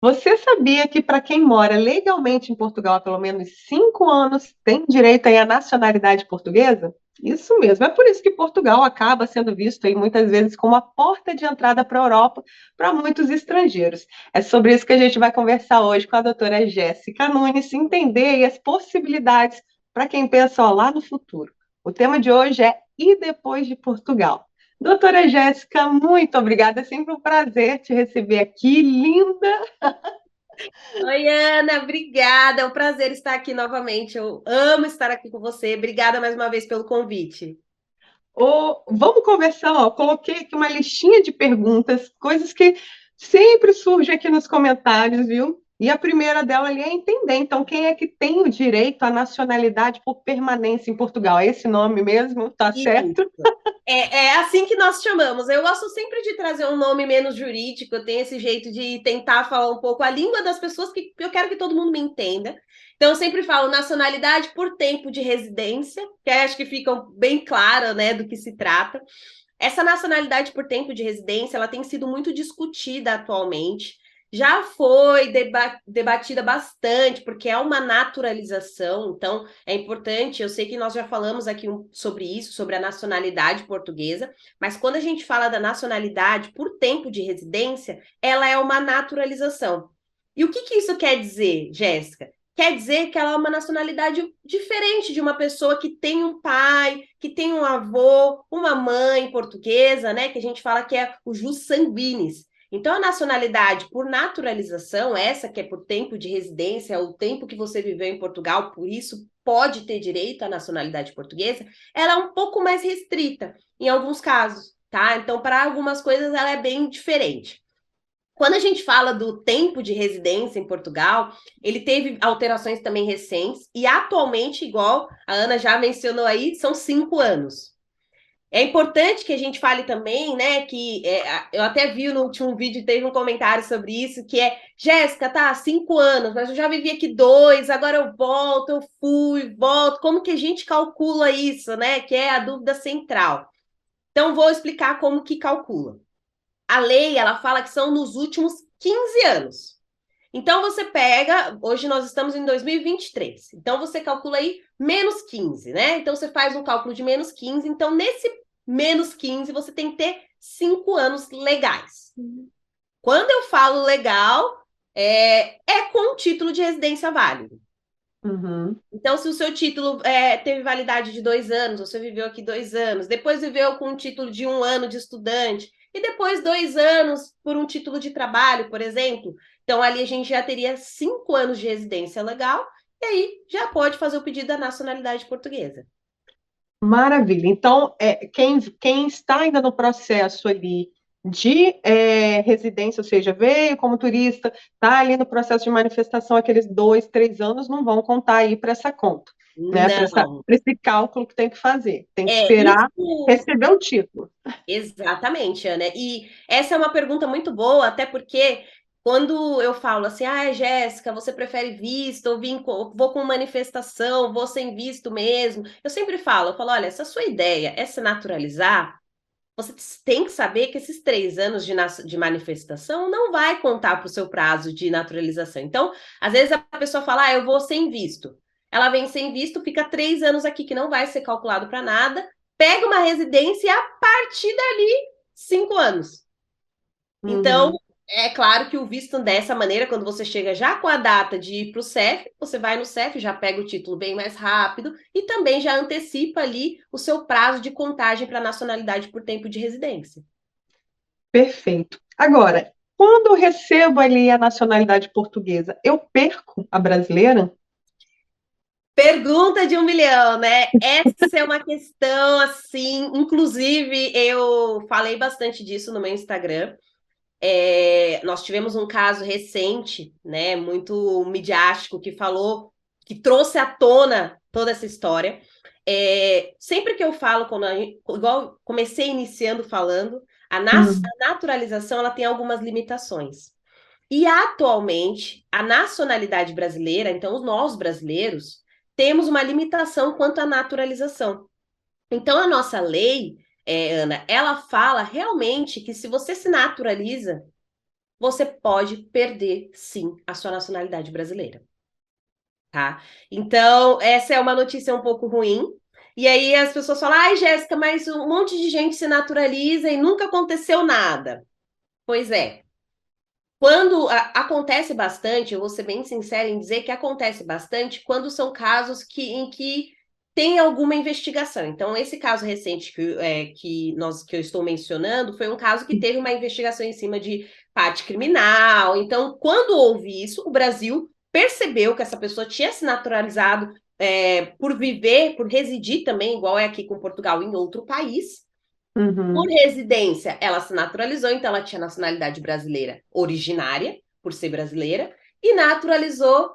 Você sabia que para quem mora legalmente em Portugal há pelo menos 5 anos tem direito aí à nacionalidade portuguesa? Isso mesmo. É por isso que Portugal acaba sendo visto aí muitas vezes como a porta de entrada para a Europa para muitos estrangeiros. É sobre isso que a gente vai conversar hoje com a doutora Jéssica Nunes, entender aí as possibilidades para quem pensa ó, lá no futuro. O tema de hoje é E depois de Portugal? Doutora Jéssica, muito obrigada. É sempre um prazer te receber aqui, linda. Oi, Ana, obrigada. É um prazer estar aqui novamente. Eu amo estar aqui com você. Obrigada mais uma vez pelo convite. Vamos conversar, ó. Coloquei aqui uma listinha de perguntas, coisas que sempre surgem aqui nos comentários, viu? E a primeira dela ali é entender, então, quem é que tem o direito à nacionalidade por permanência em Portugal? É esse nome mesmo? Tá Isso. certo? É assim que nós chamamos. Eu gosto sempre de trazer um nome menos jurídico. Eu tenho esse jeito de tentar falar um pouco a língua das pessoas que eu quero que todo mundo me entenda. Então, eu sempre falo nacionalidade por tempo de residência, que acho que fica bem claro, né, do que se trata. Essa nacionalidade por tempo de residência, ela tem sido muito discutida atualmente. Já foi debatida bastante, porque é uma naturalização, então é importante. Eu sei que nós já falamos aqui sobre isso, sobre a nacionalidade portuguesa, mas quando a gente fala da nacionalidade por tempo de residência, ela é uma naturalização. E o que que isso quer dizer, Jéssica? Quer dizer que ela é uma nacionalidade diferente de uma pessoa que tem um pai, que tem um avô, uma mãe portuguesa, né? Que a gente fala que é o jus sanguinis. Então, a nacionalidade por naturalização, essa que é por tempo de residência, o tempo que você viveu em Portugal, por isso pode ter direito à nacionalidade portuguesa, ela é um pouco mais restrita em alguns casos, tá? Então, para algumas coisas, ela é bem diferente. Quando a gente fala do tempo de residência em Portugal, ele teve alterações também recentes e atualmente, igual a Ana já mencionou aí, são 5 anos. É importante que a gente fale também, né, que eu até vi no último vídeo, teve um comentário sobre isso, que é, Jéssica, tá, 5 anos, mas eu já vivi aqui 2, agora eu volto, eu fui, volto, como que a gente calcula isso, né, que é a dúvida central. Então, vou explicar como que calcula. A lei, ela fala que são nos últimos 15 anos. Então, você pega, hoje nós estamos em 2023, então você calcula aí menos 15, né? Então, você faz um cálculo de menos 15, então nesse menos 15 você tem que ter 5 anos legais. Quando eu falo legal, é com o título de residência válido. Uhum. Então, se o seu título teve validade de 2 anos, você viveu aqui 2 anos, depois viveu com um título de 1 ano de estudante, e depois 2 anos por um título de trabalho, por exemplo. Então, ali a gente já teria 5 anos de residência legal, e aí já pode fazer o pedido da nacionalidade portuguesa. Maravilha. Então, quem está ainda no processo ali de residência, ou seja, veio como turista, está ali no processo de manifestação, aqueles 2, 3 anos não vão contar aí para essa conta, né? Para Não. esse cálculo que tem que fazer. Tem que esperar Isso. receber o título. Exatamente, Ana. E essa é uma pergunta muito boa, até porque quando eu falo assim, ah, Jéssica, você prefere visto, ou vou com manifestação, vou sem visto mesmo, eu sempre falo, olha, se a sua ideia é se naturalizar, você tem que saber que esses 3 anos de manifestação não vai contar para o seu prazo de naturalização. Então, às vezes a pessoa fala, ah, eu vou sem visto. Ela vem sem visto, fica 3 anos aqui que não vai ser calculado para nada, pega uma residência e a partir dali, 5 anos. Então, Uhum. é claro que o visto dessa maneira, quando você chega já com a data de ir para o CEF, você vai no CEF, já pega o título bem mais rápido e também já antecipa ali o seu prazo de contagem para nacionalidade por tempo de residência. Perfeito. Agora, quando eu recebo ali a nacionalidade portuguesa, eu perco a brasileira? Pergunta de 1 milhão, né? Essa é uma questão assim. Inclusive, eu falei bastante disso no meu Instagram. Nós tivemos um caso recente, né, muito midiático, que trouxe à tona toda essa história. Sempre que eu falo, igual comecei iniciando falando, Hum. a naturalização ela tem algumas limitações. E atualmente, a nacionalidade brasileira, então nós brasileiros, temos uma limitação quanto à naturalização. Então, a nossa lei, Ana, ela fala realmente que se você se naturaliza, você pode perder, sim, a sua nacionalidade brasileira, tá? Então, essa é uma notícia um pouco ruim. E aí as pessoas falam, ai, Jéssica, mas um monte de gente se naturaliza e nunca aconteceu nada. Pois é. Quando acontece bastante, eu vou ser bem sincera em dizer que acontece bastante quando são casos em que tem alguma investigação. Então, esse caso recente que eu estou mencionando foi um caso que teve uma investigação em cima de parte criminal. Então, quando houve isso, o Brasil percebeu que essa pessoa tinha se naturalizado por viver, por residir também, igual é aqui com Portugal, em outro país. Por Uhum, residência, ela se naturalizou, então ela tinha nacionalidade brasileira originária, por ser brasileira, e naturalizou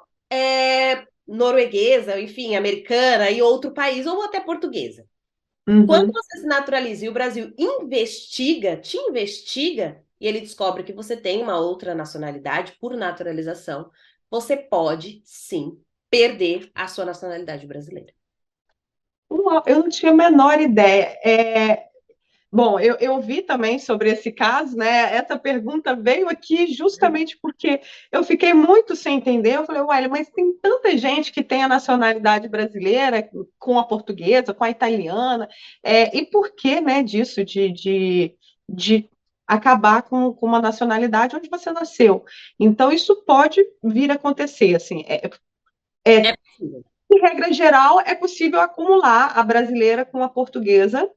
norueguesa, enfim, americana e outro país, ou até portuguesa. Quando uhum. você se naturaliza e o Brasil te investiga, e ele descobre que você tem uma outra nacionalidade por naturalização, você pode, sim, perder a sua nacionalidade brasileira. Uau, eu não tinha a menor ideia. Bom, eu vi também sobre esse caso, né? Essa pergunta veio aqui justamente porque eu fiquei muito sem entender. Eu falei, olha, mas tem tanta gente que tem a nacionalidade brasileira com a portuguesa, com a italiana, e por que, né, disso, de acabar com uma nacionalidade onde você nasceu? Então, isso pode vir a acontecer, assim, É possível. em regra geral, é possível acumular a brasileira com a portuguesa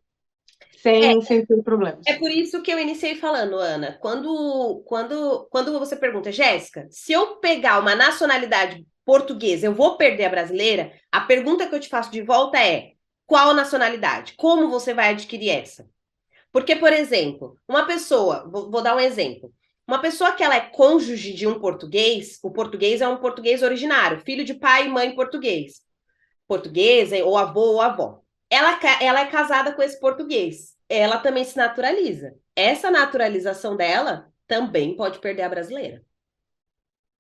sem ter É problemas. por isso que eu iniciei falando, Ana. Quando você pergunta, Jéssica, se eu pegar uma nacionalidade portuguesa, eu vou perder a brasileira? A pergunta que eu te faço de volta é: qual nacionalidade? Como você vai adquirir essa? Porque, por exemplo, uma pessoa, vou dar um exemplo. Uma pessoa que ela é cônjuge de um português, o português é um português originário, filho de pai e mãe português, portuguesa, ou avô ou avó. Ela é casada com esse português. Ela também se naturaliza. Essa naturalização dela também pode perder a brasileira.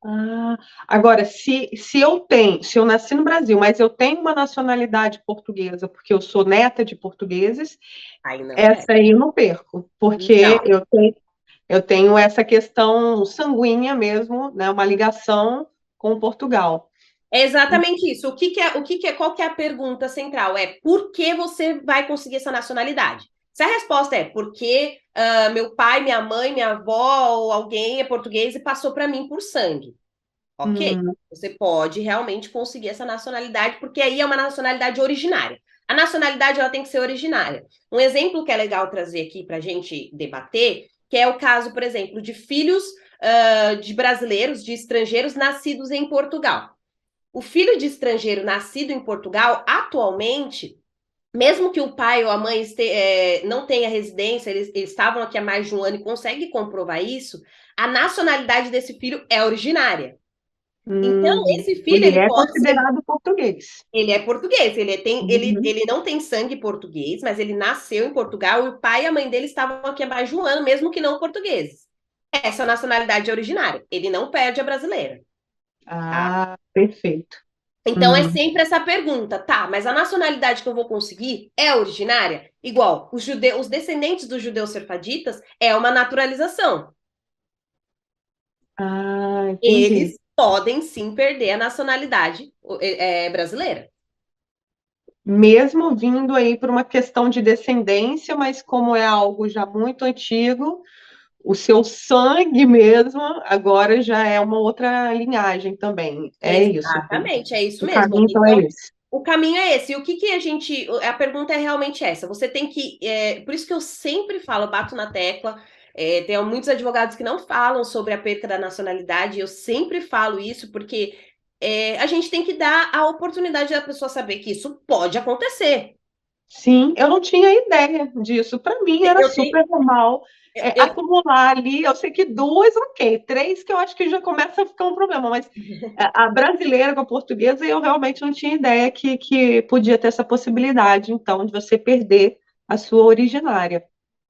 Ah, agora, se eu nasci no Brasil, mas eu tenho uma nacionalidade portuguesa, porque eu sou neta de portugueses, Aí não essa perde. aí eu não perco, porque Não. eu tenho essa questão sanguínea mesmo, né, uma ligação com Portugal. É exatamente isso. Qual que é a pergunta central? É por que você vai conseguir essa nacionalidade? Se a resposta é porque meu pai, minha mãe, minha avó ou alguém é português e passou para mim por sangue. Ok, Hum, você pode realmente conseguir essa nacionalidade, porque aí é uma nacionalidade originária. A nacionalidade ela tem que ser originária. Um exemplo que é legal trazer aqui para a gente debater, que é o caso, por exemplo, de filhos de brasileiros, de estrangeiros nascidos em Portugal. O filho de estrangeiro nascido em Portugal, atualmente, mesmo que o pai ou a mãe não tenha residência, eles estavam aqui há mais de um ano e consegue comprovar isso, a nacionalidade desse filho é originária. Então, esse filho ele ele é pode ser. considerado português. Ele é português, Uhum. ele não tem sangue português, mas ele nasceu em Portugal e o pai e a mãe dele estavam aqui há mais de um ano, mesmo que não portugueses. Essa nacionalidade é originária. Ele não perde a brasileira, tá? Ah, perfeito. Então é Uhum. sempre essa pergunta, tá? Mas a nacionalidade que eu vou conseguir é originária? Igual, os descendentes dos judeus serfaditas é uma naturalização. Ah, entendi. Eles podem sim perder a nacionalidade brasileira. Mesmo vindo aí por uma questão de descendência, mas como é algo já muito antigo, o seu sangue mesmo agora já é uma outra linhagem também. É isso. Exatamente, é isso O mesmo. caminho então é Então, esse. o caminho é esse. E o que que a gente. A pergunta é realmente essa. Você tem que. Por isso que eu sempre falo, eu bato na tecla. Tem muitos advogados que não falam sobre a perca da nacionalidade. Eu sempre falo isso porque a gente tem que dar a oportunidade da pessoa saber que isso pode acontecer. Sim, eu não tinha ideia disso. Para mim era Eu tenho. super normal Eu, acumular ali. Eu sei que duas, ok, três que eu acho que já começa a ficar um problema, mas a brasileira com a portuguesa eu realmente não tinha ideia que podia ter essa possibilidade, então, de você perder a sua originária.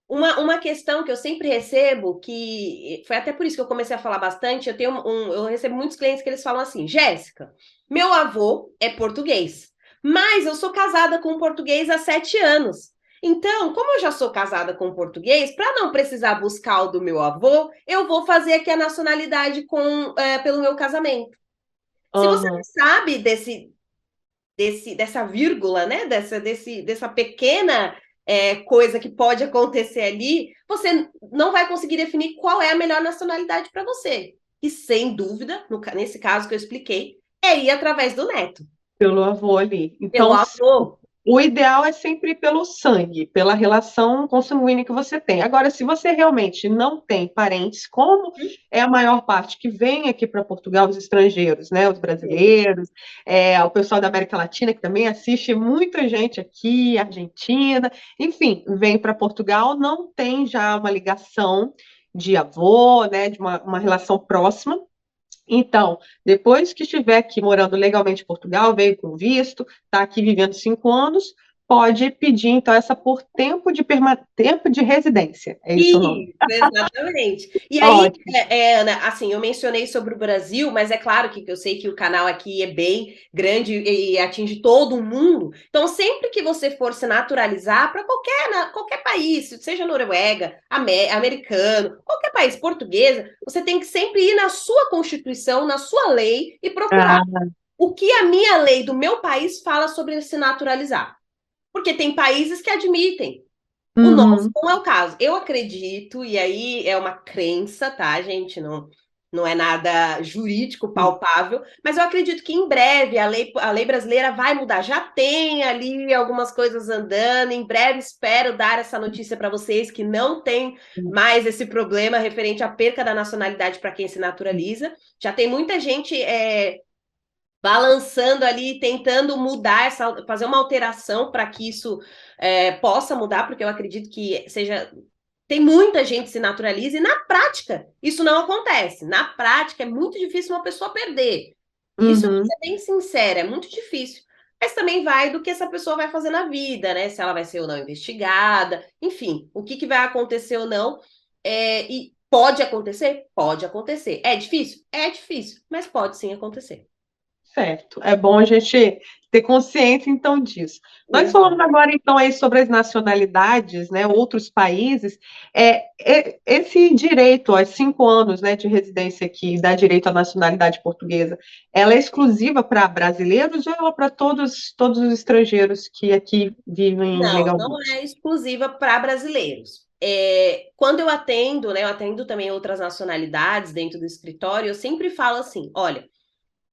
uma questão que eu sempre recebo, que foi até por isso que eu comecei a falar bastante, eu recebo muitos clientes que eles falam assim, Jéssica, meu avô é português, mas eu sou casada com um português há 7 anos. Então, como eu já sou casada com português, para não precisar buscar o do meu avô, eu vou fazer aqui a nacionalidade pelo meu casamento. Se você não Aham. sabe dessa vírgula, né? Dessa pequena coisa que pode acontecer ali, você não vai conseguir definir qual é a melhor nacionalidade para você. E sem dúvida, nesse caso que eu expliquei, é ir através do neto, Pelo avô ali. pelo Então, avô. o ideal é sempre pelo sangue, pela relação consanguínea que você tem. Agora, se você realmente não tem parentes, como é a maior parte que vem aqui para Portugal, os estrangeiros, né? Os brasileiros, o pessoal da América Latina, que também assiste muita gente aqui, Argentina, enfim, vem para Portugal, não tem já uma ligação de avô, né? De uma relação próxima. Então, depois que estiver aqui morando legalmente em Portugal, veio com visto, está aqui vivendo 5 anos, pode pedir, então, essa por tempo de residência. É isso o nome. Isso, exatamente. E aí, Ótimo. Ana, assim, eu mencionei sobre o Brasil, mas é claro que eu sei que o canal aqui é bem grande e atinge todo o mundo. Então, sempre que você for se naturalizar para qualquer país, seja Noruega, americano, qualquer país portuguesa, você tem que sempre ir na sua Constituição, na sua lei e procurar Ah, o que a minha lei do meu país fala sobre se naturalizar. Porque tem países que admitem. O nosso uhum. não é o caso. Eu acredito, e aí é uma crença, tá, gente? Não é nada jurídico palpável, mas eu acredito que em breve a lei brasileira vai mudar. Já tem ali algumas coisas andando, em breve espero dar essa notícia para vocês que não tem mais esse problema referente à perca da nacionalidade para quem se naturaliza. Já tem muita gente balançando ali, tentando mudar fazer uma alteração para que isso possa mudar, porque eu acredito que tem muita gente que se naturaliza e na prática isso não acontece. Na prática é muito difícil uma pessoa perder. Isso eu vou Uhum. ser bem sincera, é muito difícil. Mas também vai do que essa pessoa vai fazer na vida, né? Se ela vai ser ou não investigada, enfim, o que vai acontecer ou não. E pode acontecer? Pode acontecer. É difícil? É difícil, mas pode sim acontecer. Certo, é bom a gente ter consciência então disso. Nós falamos Exato. agora então aí sobre as nacionalidades, né, outros países, esse direito aos 5 anos, né, de residência aqui, dá direito à nacionalidade portuguesa, ela é exclusiva para brasileiros ou ela é para todos os estrangeiros que aqui vivem Não legalmente? é exclusiva para brasileiros. Quando eu atendo, né, eu atendo também outras nacionalidades dentro do escritório, eu sempre falo assim: olha,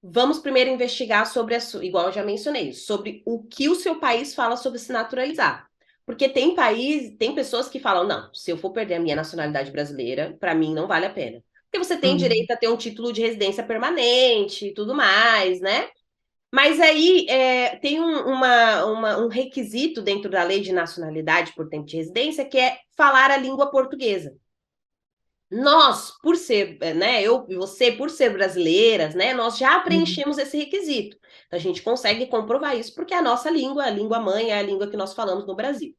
vamos primeiro investigar sobre igual eu já mencionei, sobre o que o seu país fala sobre se naturalizar. Porque tem pessoas que falam, não, se eu for perder a minha nacionalidade brasileira, para mim não vale a pena. Porque você tem Uhum. direito a ter um título de residência permanente e tudo mais, né? Mas aí tem um requisito dentro da lei de nacionalidade por tempo de residência que é falar a língua portuguesa. Nós, por ser, né, eu e você, por ser brasileiras, né, nós já Uhum. preenchemos esse requisito. Então, a gente consegue comprovar isso porque a nossa língua, a língua mãe, é a língua que nós falamos no Brasil.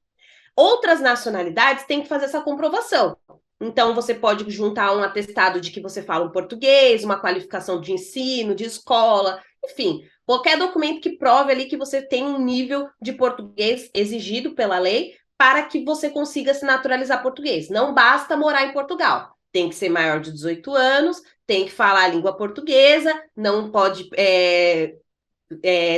Outras nacionalidades têm que fazer essa comprovação. Então, você pode juntar um atestado de que você fala um português, uma qualificação de ensino, de escola, enfim, qualquer documento que prove ali que você tem um nível de português exigido pela lei para que você consiga se naturalizar português. Não basta morar em Portugal. Tem que ser maior de 18 anos, tem que falar a língua portuguesa, não pode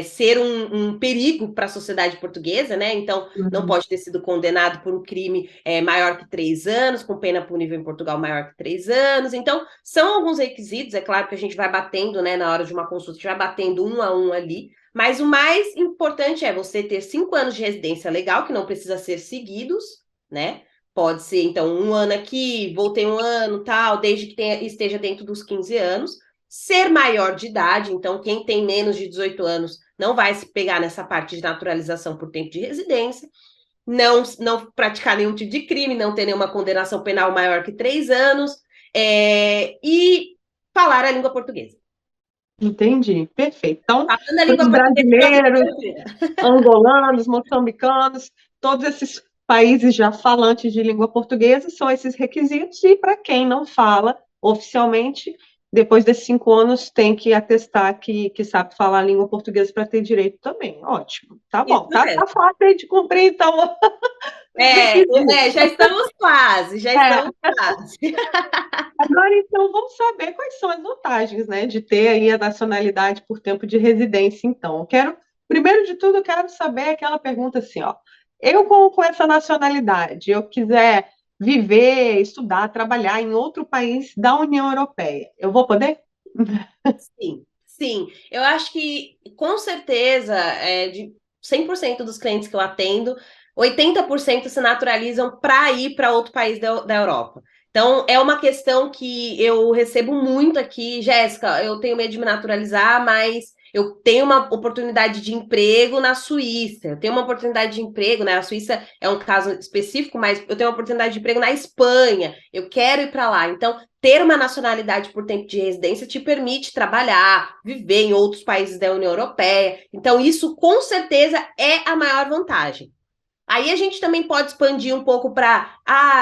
ser um perigo para a sociedade portuguesa, né? Então, não Uhum. pode ter sido condenado por um crime maior que 3 anos, com pena punível em Portugal maior que 3 anos. Então, são alguns requisitos, é claro que a gente vai batendo, né, na hora de uma consulta, a gente vai batendo um a um ali, mas o mais importante é você ter 5 anos de residência legal, que não precisa ser seguidos, né? Pode ser, então, um ano aqui, voltei um ano, tal, desde que esteja dentro dos 15 anos ser maior de idade, então quem tem menos de 18 anos não vai se pegar nessa parte de naturalização por tempo de residência, não praticar nenhum tipo de crime, não ter nenhuma condenação penal maior que 3 anos, e falar a língua portuguesa. Entendi, perfeito. Então, Falando a para língua os portuguesa, já fica brasileiros, tranquila. angolanos, moçambicanos, todos esses países já falantes de língua portuguesa são esses requisitos, e para quem não fala oficialmente, depois desses 5 anos tem que atestar que sabe falar a língua portuguesa para ter direito também. Ótimo, tá Isso bom, tá mesmo. fácil aí de cumprir, então, os É, requisitos. já estamos quase, já É, estamos quase. agora, então, vamos saber quais são as vantagens, né, de ter aí a nacionalidade por tempo de residência, então. Primeiro de tudo, eu quero saber aquela pergunta assim, ó, eu com essa nacionalidade, eu quiser viver, estudar, trabalhar em outro país da União Europeia, eu vou poder? Sim, sim. Eu acho que, com certeza, de 100% dos clientes que eu atendo, 80% se naturalizam para ir para outro país da Europa. Então, é uma questão que eu recebo muito aqui. Jéssica, eu tenho medo de me naturalizar, mas eu tenho uma oportunidade de emprego na Suíça. Eu tenho uma oportunidade de emprego, né? A Suíça é um caso específico, mas eu tenho uma oportunidade de emprego na Espanha. Eu quero ir para lá. Então, ter uma nacionalidade por tempo de residência te permite trabalhar, viver em outros países da União Europeia. Então, isso com certeza é a maior vantagem. Aí a gente também pode expandir um pouco para,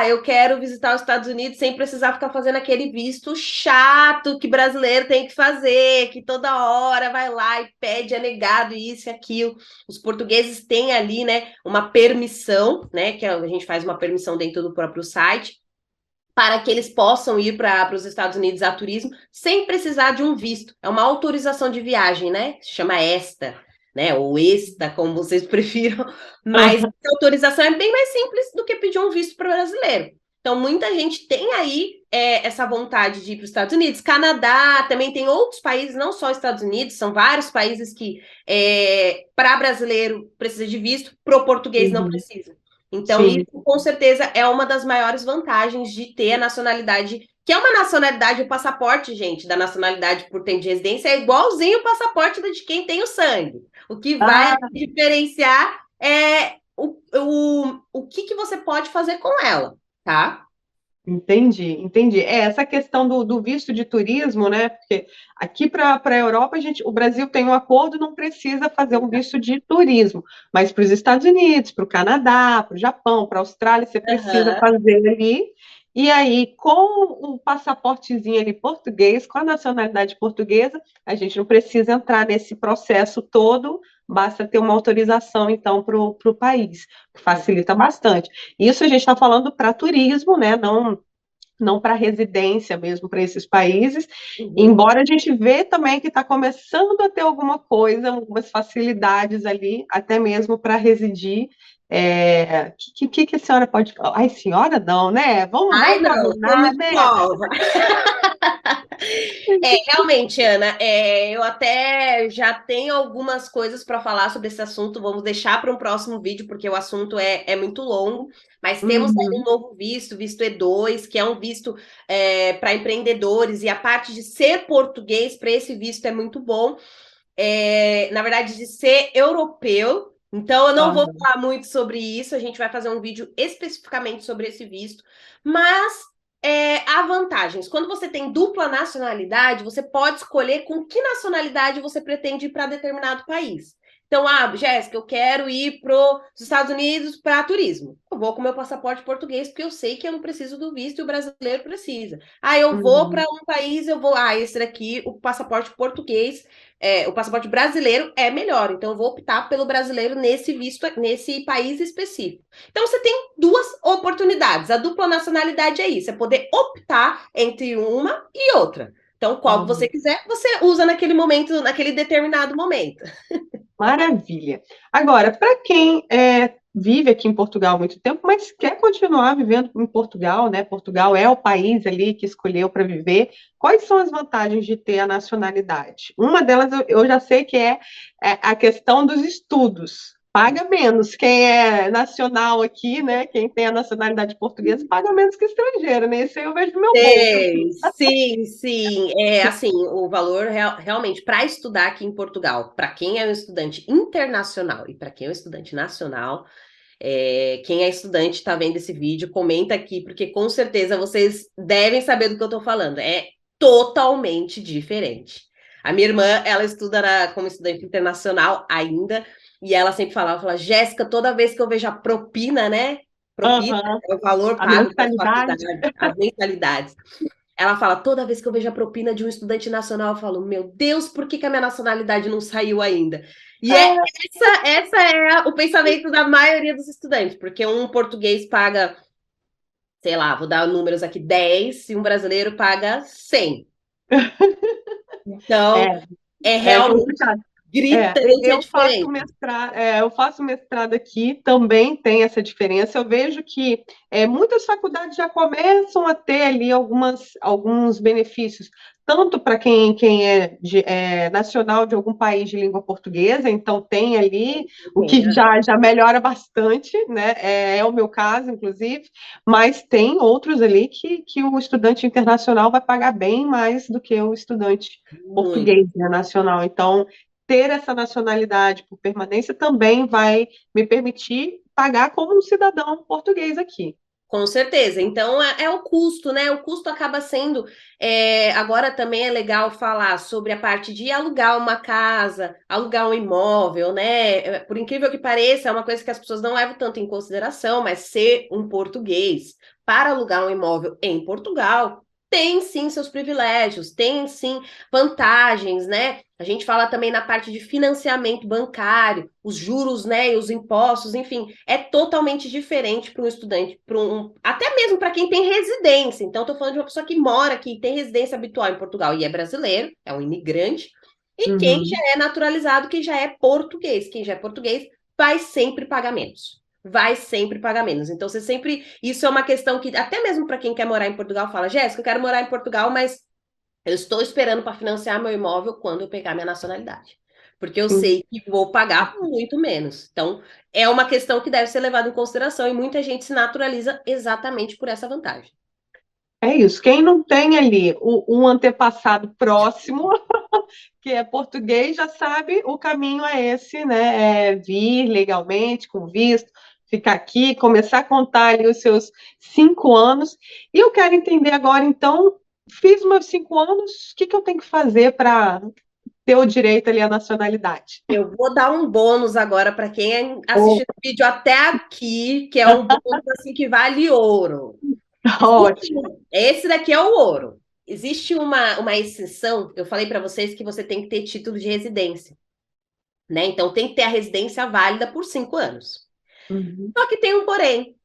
eu quero visitar os Estados Unidos sem precisar ficar fazendo aquele visto chato que brasileiro tem que fazer, que toda hora vai lá e pede, é negado isso e aquilo. Os portugueses têm ali, né, uma permissão, né, que a gente faz uma permissão dentro do próprio site, para que eles possam ir para os Estados Unidos a turismo sem precisar de um visto. É uma autorização de viagem, né? Se chama ESTA, né? Ou ESTA, como vocês prefiram. Mas Aham. a autorização é bem mais simples do que pedir um visto para o brasileiro. Então, muita gente tem aí essa vontade de ir para os Estados Unidos. Canadá, também tem outros países, não só os Estados Unidos, são vários países que, para brasileiro, precisa de visto, para o português não Uhum. precisa. Então, isso Sim, com certeza é uma das maiores vantagens de ter a nacionalidade, que é uma nacionalidade, o passaporte, gente, da nacionalidade por tempo de residência é igualzinho o passaporte de quem tem o sangue. O que vai ah, diferenciar é o que você pode fazer com ela, tá? entendi. Essa questão do visto de turismo, né? Porque aqui para a Europa, o Brasil tem um acordo, não precisa fazer um visto de turismo, mas para os Estados Unidos, para o Canadá, para o Japão, para a Austrália, você precisa Aham. fazer ali. E aí, com o passaportezinho ali português, com a nacionalidade portuguesa, a gente não precisa entrar nesse processo todo, basta ter uma autorização, então, para o país, que facilita bastante. Isso a gente está falando para turismo, né? Não para residência mesmo para esses países, Uhum. embora a gente vê também que está começando a ter alguma coisa, algumas facilidades ali, até mesmo para residir. Que a senhora pode falar? Ai, senhora não, né? Ai, Vamos não, combinar, estamos de né? prova. Realmente, Ana, eu até já tenho algumas coisas para falar sobre esse assunto. Vamos deixar para um próximo vídeo, porque o assunto é muito longo. Mas temos aí um Uhum. novo visto, visto E2, que é um visto para empreendedores, e a parte de ser português para esse visto é muito bom. Na verdade, de ser europeu. Então, eu não vou Aham. falar muito sobre isso. A gente vai fazer um vídeo especificamente sobre esse visto. Mas há vantagens. Quando você tem dupla nacionalidade, você pode escolher com que nacionalidade você pretende ir para determinado país. Então, Jéssica, eu quero ir para os Estados Unidos para turismo. Eu vou com meu passaporte português, porque eu sei que eu não preciso do visto e o brasileiro precisa. Eu vou para Uhum. um país, eu vou. Esse daqui, o passaporte português, o passaporte brasileiro é melhor. Então, eu vou optar pelo brasileiro nesse visto, nesse país específico. Então, você tem duas oportunidades. A dupla nacionalidade é isso, é poder optar entre uma e outra. Então, qual que você Aham. quiser, você usa naquele momento, naquele determinado momento. Maravilha. Agora, para quem vive aqui em Portugal há muito tempo, mas quer continuar vivendo em Portugal, né? Portugal é o país ali que escolheu para viver. Quais são as vantagens de ter a nacionalidade? Uma delas eu já sei que é a questão dos estudos. Paga menos. Quem é nacional aqui, né? Quem tem a nacionalidade portuguesa, paga menos que estrangeiro, né? Isso aí eu vejo no meu bolso. Sim, sim. Assim, o valor realmente para estudar aqui em Portugal, para quem é um estudante internacional e para quem é um estudante nacional, quem é estudante está vendo esse vídeo, comenta aqui, porque com certeza vocês devem saber do que eu estou falando. É totalmente diferente. A minha irmã, ela estuda como estudante internacional ainda, e ela sempre fala, Jéssica, toda vez que eu vejo a propina, né? Propina Aham. é o valor A pago para as mentalidade. faculdades, as mensalidades. Ela fala, toda vez que eu vejo a propina de um estudante nacional, eu falo, meu Deus, por que que a minha nacionalidade não saiu ainda? E essa é o pensamento da maioria dos estudantes, porque um português paga, sei lá, vou dar números aqui, 10, e um brasileiro paga 100. Então, É, é é realmente complicado. gritante a Eu faço diferença. mestrado, eu faço mestrado aqui, também tem essa diferença. Eu vejo que muitas faculdades já começam a ter ali alguns benefícios, tanto para quem é nacional de algum país de língua portuguesa, então tem ali o que já melhora bastante, né? É o meu caso, inclusive, mas tem outros ali que o estudante internacional vai pagar bem mais do que o estudante Muito. português, né, nacional. Então, ter essa nacionalidade por permanência também vai me permitir pagar como um cidadão português aqui. Com certeza. Então, é o custo, né? O custo acaba sendo. Agora também é legal falar sobre a parte de alugar uma casa, alugar um imóvel, né? Por incrível que pareça, é uma coisa que as pessoas não levam tanto em consideração, mas ser um português para alugar um imóvel em Portugal tem sim seus privilégios, tem sim vantagens, né? A gente fala também na parte de financiamento bancário, os juros, né, e os impostos, enfim, é totalmente diferente para um estudante, até mesmo para quem tem residência. Então, estou falando de uma pessoa que mora aqui, tem residência habitual em Portugal e é brasileiro, é um imigrante, e quem já Uhum. é naturalizado, que já é português. Quem já é português vai sempre pagar menos. Vai sempre pagar menos. Então, você sempre. Isso é uma questão que, até mesmo para quem quer morar em Portugal, fala: Jéssica, eu quero morar em Portugal, mas eu estou esperando para financiar meu imóvel quando eu pegar minha nacionalidade. Porque eu sei que vou pagar muito menos. Então, é uma questão que deve ser levada em consideração e muita gente se naturaliza exatamente por essa vantagem. É isso. Quem não tem ali um antepassado próximo, que é português, já sabe o caminho é esse, né? É vir legalmente, com visto, ficar aqui, começar a contar ali os seus 5 anos. E eu quero entender agora, então, fiz meus 5 anos, o que eu tenho que fazer para ter o direito ali à nacionalidade? Eu vou dar um bônus agora para quem Oh, assistiu o vídeo até aqui, que é um bônus assim que vale ouro. ótimo. Esse daqui é o ouro. Existe uma exceção, eu falei para vocês que você tem que ter título de residência, né? Então tem que ter a residência válida por 5 anos. Uhum. Só que tem um porém.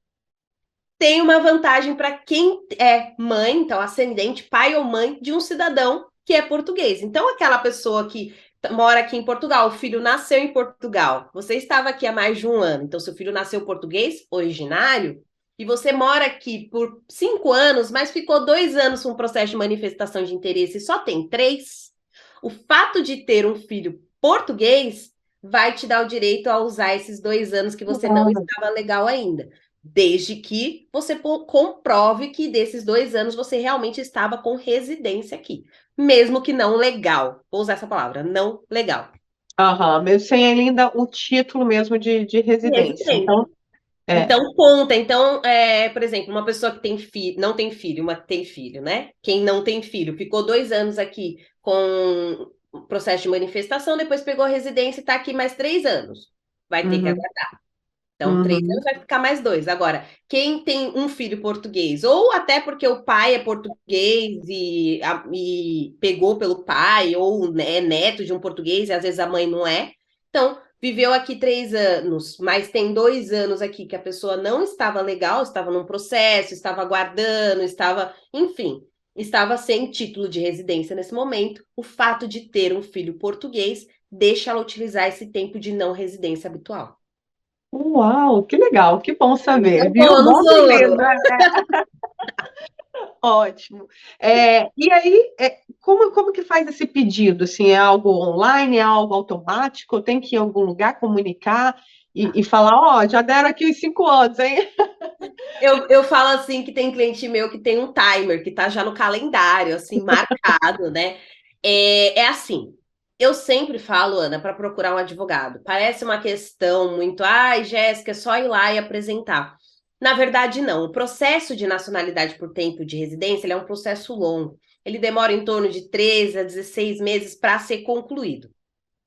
Tem uma vantagem para quem é mãe, então ascendente, pai ou mãe de um cidadão que é português. Então, aquela pessoa que mora aqui em Portugal, o filho nasceu em Portugal, você estava aqui há mais de um ano, então seu filho nasceu português, originário, e você mora aqui por 5 anos, mas ficou 2 anos com um processo de manifestação de interesse e só tem 3, o fato de ter um filho português vai te dar o direito a usar esses 2 anos que você não estava legal ainda. Desde que você comprove que desses 2 anos você realmente estava com residência aqui. Mesmo que não legal. Vou usar essa palavra, não legal. Aham, mesmo sem ainda o título mesmo de residência. Residência. Então, é. Então, conta. Então, por exemplo, uma pessoa que tem filho, não tem filho, uma que tem filho, né? Quem não tem filho, ficou 2 anos aqui com processo de manifestação, depois pegou a residência e está aqui mais 3 anos. Vai ter que Uhum, aguardar. Então, 3 anos uhum, vai ficar mais 2. Agora, quem tem um filho português, ou até porque o pai é português e pegou pelo pai, ou é neto de um português, e às vezes a mãe não é. Então, viveu aqui 3 anos, mas tem 2 anos aqui que a pessoa não estava legal, estava num processo, estava aguardando, enfim, estava sem título de residência nesse momento. O fato de ter um filho português deixa ela utilizar esse tempo de não residência habitual. Uau, que legal, que bom É saber, viu? bônus Bom aprender, ouro. né? Ótimo. E aí, como que faz esse pedido? Assim, é algo online, é algo automático? Eu tenho que ir em algum lugar comunicar e falar, ó, já deram aqui os 5 anos, hein? Eu falo assim que tem cliente meu que tem um timer, que tá já no calendário, assim, marcado, né? É assim, eu sempre falo, Ana, para procurar um advogado. Parece uma questão muito, ai, Jéssica, é só ir lá e apresentar. Na verdade, não. O processo de nacionalidade por tempo de residência, ele é um processo longo. Ele demora em torno de 13 a 16 meses para ser concluído.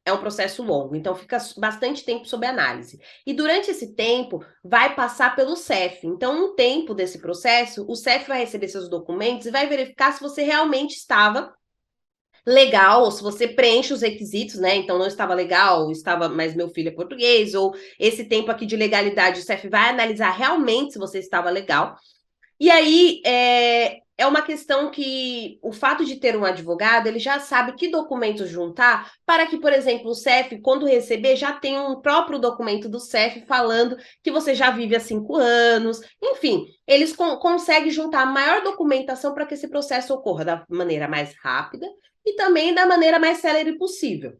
é um processo longo, então fica bastante tempo sob análise. E durante esse tempo, vai passar pelo CEF. Então, um tempo desse processo, o CEF vai receber seus documentos e vai verificar se você realmente estava legal, ou se você preenche os requisitos, né? Então, não estava legal, estava, mas meu filho é português, ou esse tempo aqui de legalidade, o CEF vai analisar realmente se você estava legal. E aí, é uma questão que o fato de ter um advogado, ele já sabe que documentos juntar para que, por exemplo, o CEF, quando receber, já tenha um próprio documento do CEF falando que você já vive há 5 anos. Enfim, eles conseguem juntar a maior documentação para que esse processo ocorra da maneira mais rápida e também da maneira mais célere possível.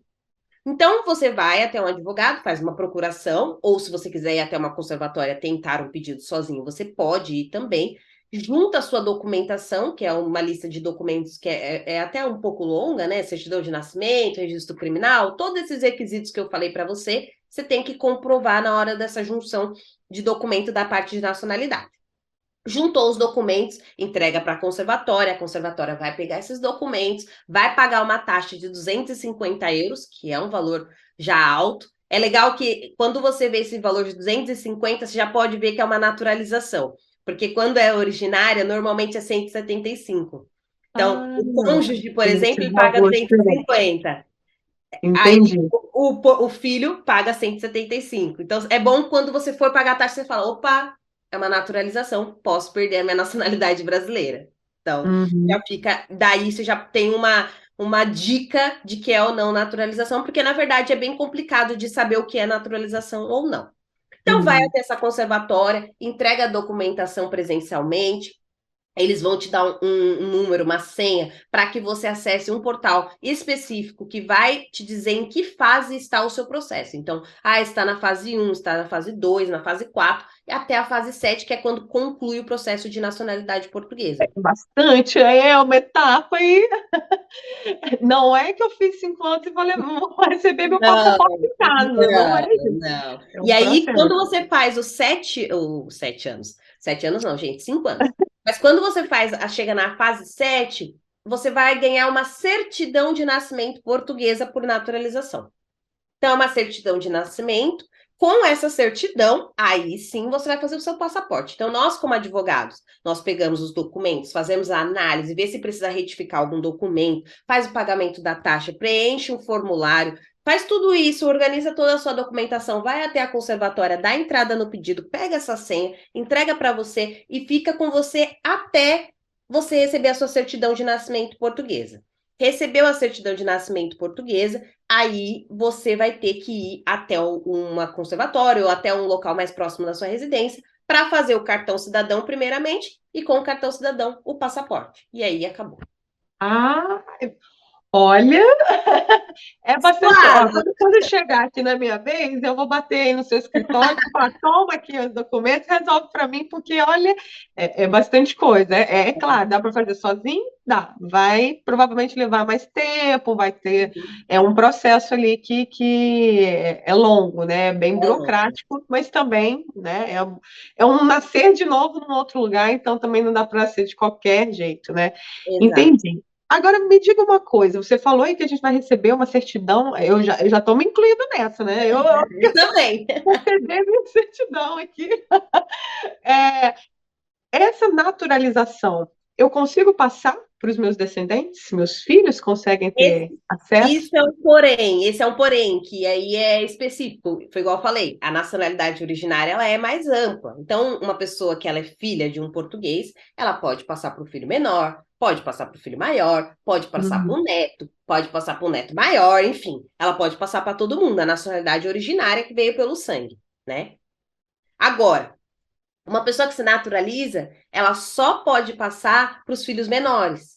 Então, você vai até um advogado, faz uma procuração, ou se você quiser ir até uma conservatória tentar um pedido sozinho, você pode ir também. Junta a sua documentação, que é uma lista de documentos que é até um pouco longa, né? Certidão de nascimento, registro criminal, todos esses requisitos que eu falei para você, você tem que comprovar na hora dessa junção de documento da parte de nacionalidade. Juntou os documentos, entrega para a conservatória vai pegar esses documentos, vai pagar uma taxa de 250 euros, que é um valor já alto. É legal que quando você vê esse valor de 250, você já pode ver que é uma naturalização, porque quando é originária, normalmente é 175. Então, o cônjuge, por tem exemplo, esse ele paga valor diferente. 150. Aí Entendi. o filho paga 175. Então, é bom quando você for pagar a taxa, você fala, opa, é uma naturalização, posso perder a minha nacionalidade brasileira. Então, já Uhum, fica, daí você já tem uma dica de que é ou não naturalização, porque na verdade é bem complicado de saber o que é naturalização ou não. Então, vai uhum. até essa conservatória, entrega a documentação presencialmente, eles vão te dar um número, uma senha, para que você acesse um portal específico que vai te dizer em que fase está o seu processo. Então, está na fase 1, está na fase 2, na fase 4, e até a fase 7, que é quando conclui o processo de nacionalidade portuguesa. Bastante, é uma etapa e não é que eu fiz 5 anos e vou receber meu Não, passaporte em casa, não é isso. não. É E um aí, quando processo. você faz os 7 anos, 7 anos não, gente, 5 anos. Mas quando você chega na fase 7, você vai ganhar uma certidão de nascimento portuguesa por naturalização. Então, é uma certidão de nascimento. Com essa certidão, aí sim você vai fazer o seu passaporte. Então, nós, como advogados, nós pegamos os documentos, fazemos a análise, vê se precisa retificar algum documento, faz o pagamento da taxa, preenche um formulário, faz tudo isso, organiza toda a sua documentação, vai até a conservatória, dá entrada no pedido, pega essa senha, entrega para você e fica com você até você receber a sua certidão de nascimento portuguesa. Recebeu a certidão de nascimento portuguesa, aí você vai ter que ir até uma conservatória ou até um local mais próximo da sua residência para fazer o cartão cidadão primeiramente e com o cartão cidadão o passaporte. E aí acabou. Ah, olha, é bastante. Ó, Claro. quando eu chegar aqui na minha vez, eu vou bater aí no seu escritório, falar, toma aqui os documentos, resolve para mim, porque olha, é bastante coisa. É claro, dá para fazer sozinho? Dá. Vai provavelmente levar mais tempo, vai ter. É um processo ali que é longo, né? Bem É louco. burocrático, mas também, né? É um nascer de novo num outro lugar, então também não dá para nascer de qualquer jeito, né? Exato. Entendi. Agora me diga uma coisa, você falou aí que a gente vai receber uma certidão, eu já estou me incluindo nessa, né? Eu Eu também. receber minha certidão aqui. É, essa naturalização, eu consigo passar para os meus descendentes? Meus filhos conseguem ter acesso? Isso é um porém, esse é um porém, que aí é específico, foi igual eu falei, a nacionalidade originária ela é mais ampla. Então, uma pessoa que ela é filha de um português, ela pode passar para o filho menor, pode passar para o filho maior, pode passar para Uhum. o neto, pode passar para o neto maior, enfim, ela pode passar para todo mundo, a nacionalidade originária que veio pelo sangue, né? Agora, uma pessoa que se naturaliza, ela só pode passar para os filhos menores.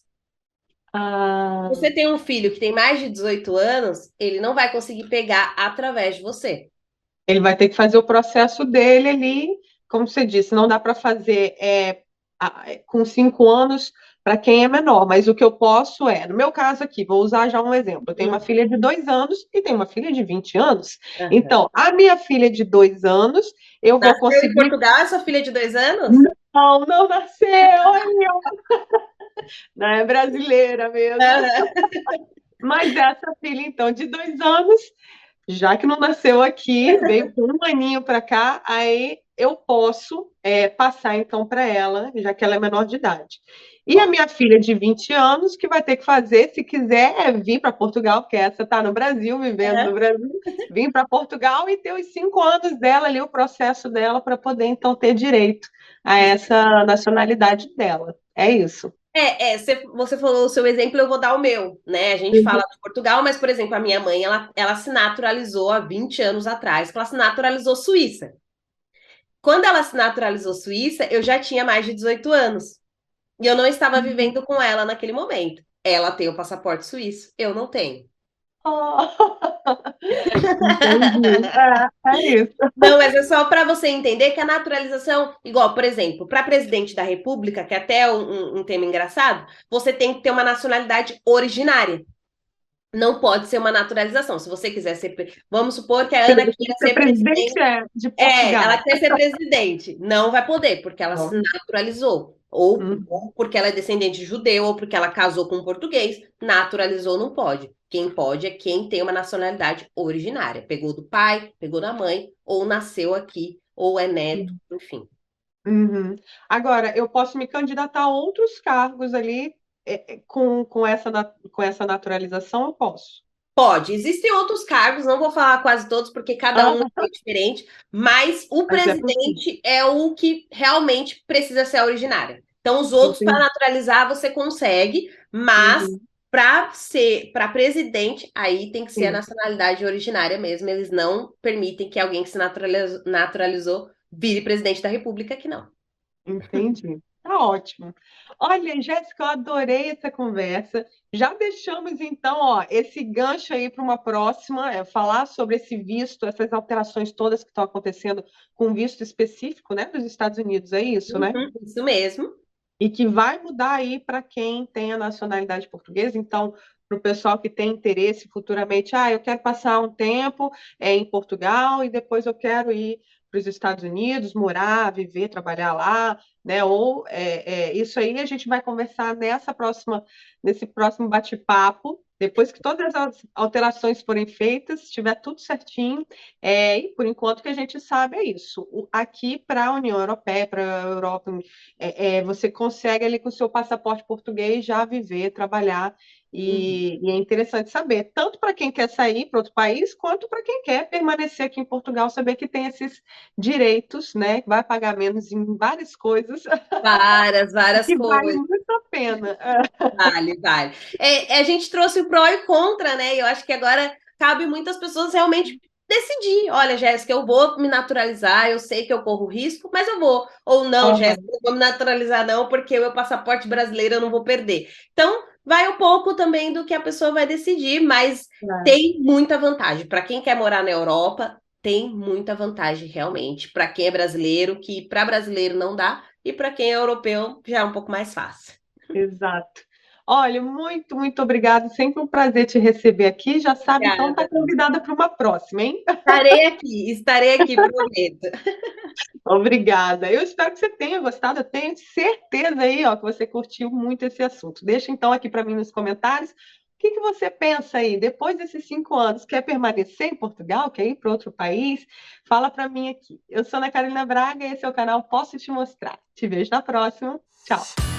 Ah, Você tem um filho que tem mais de 18 anos, ele não vai conseguir pegar através de você. ele vai ter que fazer o processo dele ali, como você disse, não dá para fazer com 5 anos para quem é menor, mas o que eu posso no meu caso aqui, vou usar já um exemplo. Eu tenho uma Uhum. filha de 2 anos e tenho uma filha de 20 anos. Uhum. Então, a minha filha de 2 anos, eu vou Nasceu em conseguir. Portugal, essa filha de 2 anos? Não, não nasceu, olha, não é brasileira mesmo. Uhum. Mas essa filha, então, de 2 anos, já que não nasceu aqui, veio com um aninho para cá, aí eu posso passar então para ela, já que ela é menor de idade. E a Ó, minha filha de 20 anos, que vai ter que fazer, se quiser, é vir para Portugal, porque essa está no Brasil, vivendo no aham. Brasil, vir para Portugal e ter os 5 anos dela ali, o processo dela, para poder então ter direito a essa nacionalidade dela. É isso. Você falou o seu exemplo, eu vou dar o meu, né? A gente fala de Portugal, mas, por exemplo, a minha mãe, ela se naturalizou há 20 anos atrás, ela se naturalizou suíça. Quando ela se naturalizou suíça, eu já tinha mais de 18 anos. E eu não estava vivendo com ela naquele momento. Ela tem o passaporte suíço, eu não tenho. Entendi. É isso. Não, mas é só para você entender que a naturalização, igual, por exemplo, para presidente da República, que é até um tema engraçado, você tem que ter uma nacionalidade originária. Não pode ser uma naturalização. Se você quiser ser. Vamos supor que a Ana queira Ser ser presidente presidente. de Ela Portugal. quer ser presidente. Não vai poder, porque ela se Ó. naturalizou. Ou Uhum. porque ela é descendente de judeu, ou porque ela casou com um português. Naturalizou, não pode. Quem pode é quem tem uma nacionalidade originária. Pegou do pai, pegou da mãe, ou nasceu aqui, ou é neto, enfim. Uhum. Agora, eu posso me candidatar a outros cargos ali com essa naturalização, eu posso. Pode. Existem outros cargos, não vou falar quase todos, porque cada um Aham, é diferente, mas o mas é possível. presidente é o que realmente precisa ser originário. Então, os outros, para Entendi. naturalizar, você consegue, mas Uhum. para presidente, aí tem que ser a Sim, nacionalidade originária mesmo. Eles não permitem que alguém que se naturalizou vire presidente da República, que não. entendi. Tá ótimo. Olha, Jéssica, eu adorei essa conversa. Já deixamos, então, ó, esse gancho aí para uma próxima, falar sobre esse visto, essas alterações todas que estão acontecendo com visto específico, né, dos Estados Unidos, é isso, né? Uhum, isso mesmo. E que vai mudar aí para quem tem a nacionalidade portuguesa. Então, para o pessoal que tem interesse futuramente, eu quero passar um tempo em Portugal e depois eu quero ir para os Estados Unidos, morar, viver, trabalhar lá, né? Ou isso aí a gente vai conversar nesse próximo bate-papo. Depois que todas as alterações forem feitas, estiver tudo certinho, e por enquanto que a gente sabe é isso. Aqui para a União Europeia, para a Europa, você consegue ali com o seu passaporte português já viver, trabalhar, Uhum. e é interessante saber, tanto para quem quer sair para outro país, quanto para quem quer permanecer aqui em Portugal, saber que tem esses direitos, né? Que vai pagar menos em várias coisas, Várias, e várias que vale coisas. muito a pena. Vale, vale. A gente trouxe o pró e contra, né? E eu acho que agora cabe muitas pessoas realmente decidir. Olha, Jéssica, eu vou me naturalizar, eu sei que eu corro risco, mas eu vou. Ou não, Jéssica, Aham, eu vou me naturalizar não, porque o meu passaporte brasileiro eu não vou perder. Então, vai um pouco também do que a pessoa vai decidir, mas é, tem muita vantagem. Para quem quer morar na Europa, tem muita vantagem realmente. Para quem é brasileiro, que para brasileiro não dá, e para quem é europeu já é um pouco mais fácil. exato. Olha, muito, muito obrigada. Sempre um prazer te receber aqui. Já sabe, então, está Obrigada. convidada para uma próxima, hein? Estarei aqui, prometo. Obrigada. Eu espero que você tenha gostado. Eu tenho certeza aí, ó, que você curtiu muito esse assunto. Deixa então aqui para mim nos comentários o que que você pensa aí, depois desses 5 anos, quer permanecer em Portugal? Quer ir para outro país? Fala para mim aqui. Eu sou Ana Carolina Braga e esse é o canal Posso Te Mostrar. Te vejo na próxima. Tchau.